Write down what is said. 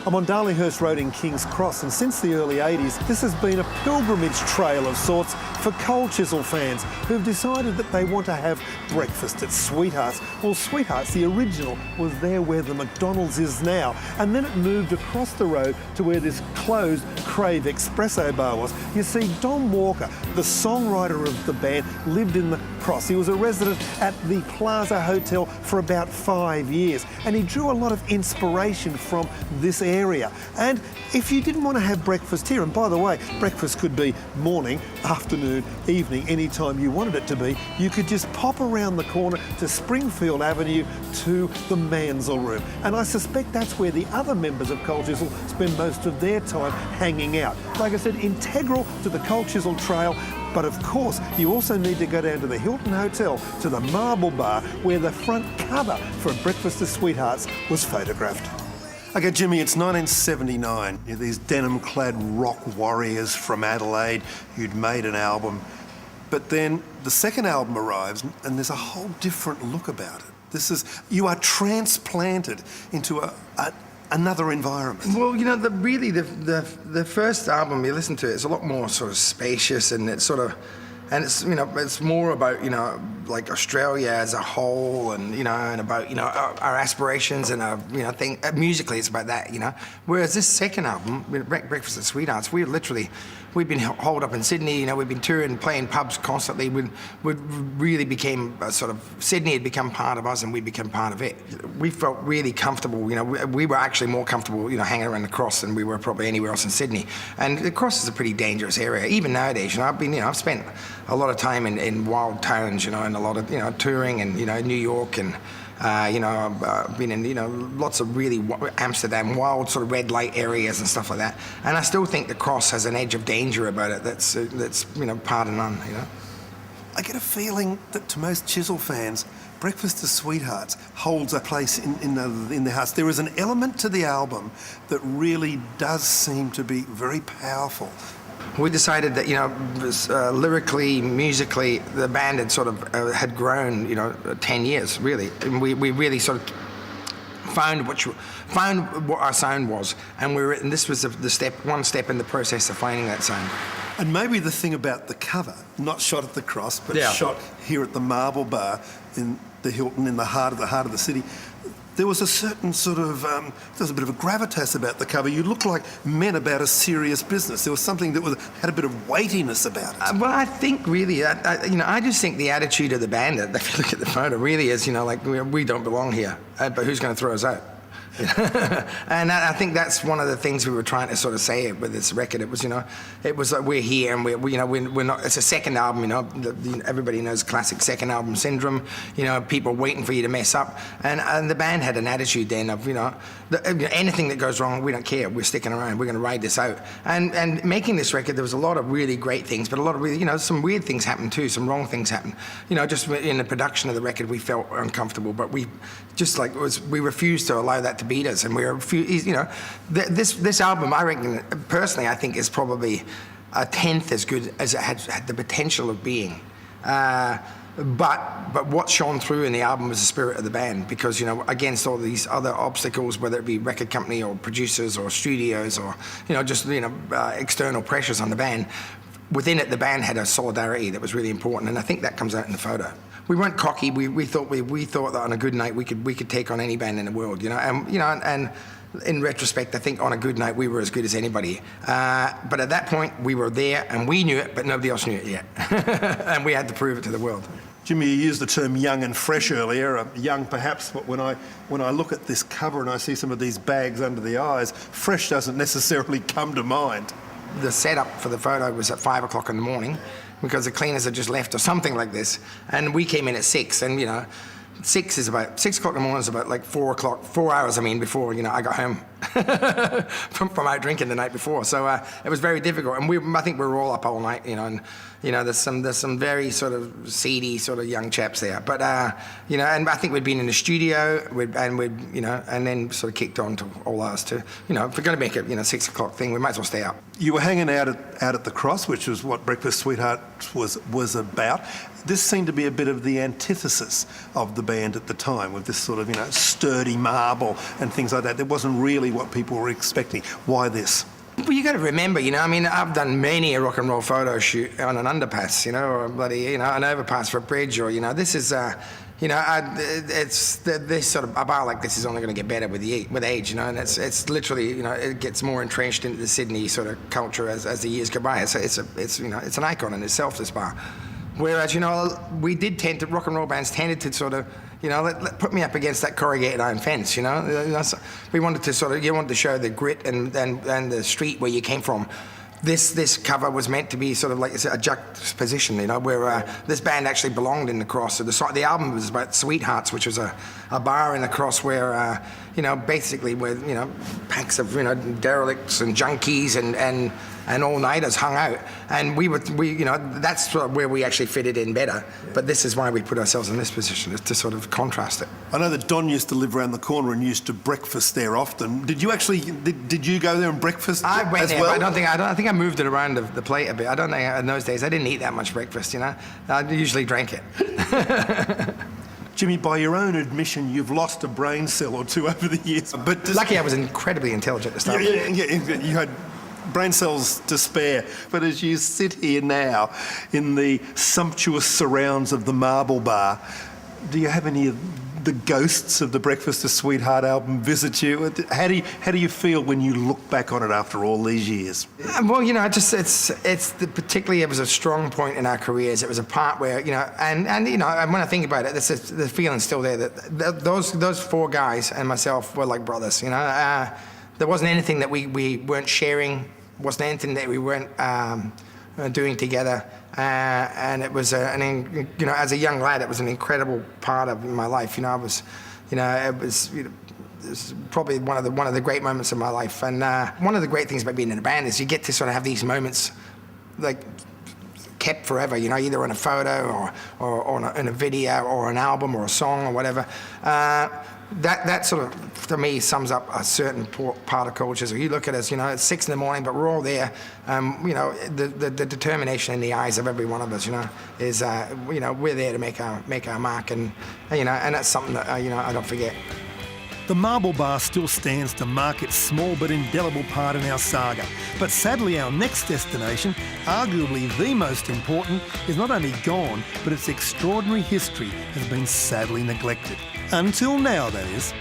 I'm on Darlinghurst Road in King's Cross, and since the early 80s, this has been a pilgrimage trail of sorts for Cold Chisel fans who've decided that they want to have breakfast at Sweethearts. Well, Sweethearts, the original, was there where the McDonald's is now, and then it moved across the road to where this closed Crave Espresso bar was. You see, Don Walker, the songwriter of the band, lived in the Cross. He was a resident at the Plaza Hotel for about 5 years, and he drew a lot of inspiration from this area. And if you didn't want to have breakfast here, and by the way, breakfast could be morning, afternoon, evening, anytime you wanted it to be, you could just pop around the corner to Springfield Avenue to the Mansell Room. And I suspect that's where the other members of Cold Chisel spend most of their time hanging out. Like I said, integral to the Cold Chisel Trail. But of course, you also need to go down to the Hilton Hotel, to the Marble Bar, where the front cover for Breakfast at Sweethearts was photographed. Okay, Jimmy, it's 1979. You're these denim-clad rock warriors from Adelaide. You'd made an album. But then the second album arrives, and there's a whole different look about it. You are transplanted into another environment. Well, you know, the first album you listen to, it's a lot more sort of spacious, and it's sort of, and it's, you know, it's more about, you know, like Australia as a whole, and, you know, and about, you know, our aspirations and our, you know, thing. Musically, it's about that, you know. Whereas this second album, Breakfast at Sweethearts, we'd been holed up in Sydney, you know, we'd been touring, playing pubs constantly. We really became Sydney had become part of us, and we became part of it. We felt really comfortable, you know, we were actually more comfortable, you know, hanging around the Cross than we were probably anywhere else in Sydney. And the Cross is a pretty dangerous area, even nowadays. You know, I've spent a lot of time in wild towns, you know, and a lot of, you know, touring, and, you know, New York, and you know, I've been in, you know, lots of really Amsterdam, wild sort of red light areas and stuff like that. And I still think the Cross has an edge of danger about it that's you know, par to none, you know. I get a feeling that to most Chisel fans, Breakfast at Sweethearts holds a place in their hearts. There is an element to the album that really does seem to be very powerful. We decided that, you know, lyrically, musically, the band had sort of had grown, you know, 10 years, really. And we really sort of found what our sound was, and this was one step in the process of finding that sound. And maybe the thing about the cover, not shot at the Cross, but shot here at the Marble Bar in the Hilton, in the heart of the city, there was a certain sort of, there was a bit of a gravitas about the cover. You looked like men about a serious business. There was something that had a bit of weightiness about it. Well, I think really, you know, I just think the attitude of the band, if you look at the photo, really is, you know, like, we don't belong here, but who's going to throw us out? And I think that's one of the things we were trying to sort of say with this record. It was, you know, it was like, we're here, and you know, we're not. It's a second album, you know. Everybody knows classic second album syndrome. You know, people waiting for you to mess up, and the band had an attitude then of, you know, anything that goes wrong, we don't care. We're sticking around. We're going to ride this out. And making this record, there was a lot of really great things, but a lot of really, you know, some weird things happened too. Some wrong things happened. You know, just in the production of the record, we felt uncomfortable, but we just like we refused to allow that to beat us, and we were, you know, this album, I reckon, personally, I think is probably a tenth as good as it had the potential of being. But what shone through in the album was the spirit of the band, because, you know, against all these other obstacles, whether it be record company or producers or studios or, you know, just, you know, external pressures on the band, within it the band had a solidarity that was really important, and I think that comes out in the photo. We weren't cocky. We thought that on a good night we could take on any band in the world, you know. And, you know, and in retrospect, I think on a good night we were as good as anybody. But at that point we were there, and we knew it, but nobody else knew it yet, and we had to prove it to the world. Jimmy, you used the term young and fresh earlier. Young perhaps, but when I look at this cover and I see some of these bags under the eyes, fresh doesn't necessarily come to mind. The setup for the photo was at 5 o'clock in the morning, because the cleaners had just left or something like this, and we came in at 6, and, you know, 6 o'clock in the morning is about like 4 o'clock, 4 hours, I mean, before, you know, I got home from out drinking the night before. So it was very difficult, and I think we were all up all night, you know, and, you know, there's some very sort of seedy sort of young chaps there, but you know, and I think we'd been in the studio, you know, and then sort of kicked on to all ours to, you know, if we're going to make it, you know, 6 o'clock thing, we might as well stay up. You were hanging out at the Cross, which was what Breakfast Sweetheart was about. This seemed to be a bit of the antithesis of the band at the time, with this sort of, sturdy marble and things like that. That wasn't really what people were expecting. Why this? Well, you got to remember, I've done many a rock and roll photo shoot on an underpass, or a bloody, an overpass for a bridge, or, this is, it's this sort of a bar like this is only going to get better with age, and it's literally, it gets more entrenched into the Sydney sort of culture as the years go by. It's an icon in itself, this bar. Whereas, we did tend to, rock and roll bands tended to sort of, put me up against that corrugated iron fence, We wanted to sort of, you wanted to show the grit and the street where you came from. This cover was meant to be sort of like a juxtaposition, where this band actually belonged in the Cross. So the album was about Sweethearts, which was a bar in the Cross where, basically where, packs of, derelicts and junkies and all-nighters hung out. And that's sort of where we actually fitted in better. But this is why we put ourselves in this position, is to sort of contrast it. I know that Don used to live around the corner and used to breakfast there often. Did you actually, did you go there and breakfast I went as there, well? but I think I moved it around the plate a bit. I don't think in those days I didn't eat that much breakfast, I usually drank it. Jimmy, by your own admission, you've lost a brain cell or two over the years. But Lucky I was incredibly intelligent to start with. Yeah, you had brain cells to spare. But as you sit here now in the sumptuous surrounds of the Marble Bar, do you have any of the ghosts of the Breakfast of Sweetheart album visit you? How do you feel when you look back on it after all these years? Well, particularly it was a strong point in our careers. It was a part where, and when I think about it, the feeling's still there that those four guys and myself were like brothers. There wasn't anything that we weren't sharing, wasn't anything that we weren't doing together. And it was, as a young lad, it was an incredible part of my life. It was probably one of the great moments of my life. And one of the great things about being in a band is you get to sort of have these moments, like, kept forever. Either in a photo or in a video or an album or a song or whatever. That sort of, to me, sums up a certain part of Cold Chisel. You look at us, it's 6 a.m, but we're all there. The determination in the eyes of every one of us, is, we're there to make our mark, and that's something that, I don't forget. The Marble Bar still stands to mark its small but indelible part in our saga. But sadly, our next destination, arguably the most important, is not only gone, but its extraordinary history has been sadly neglected. Until now, that is.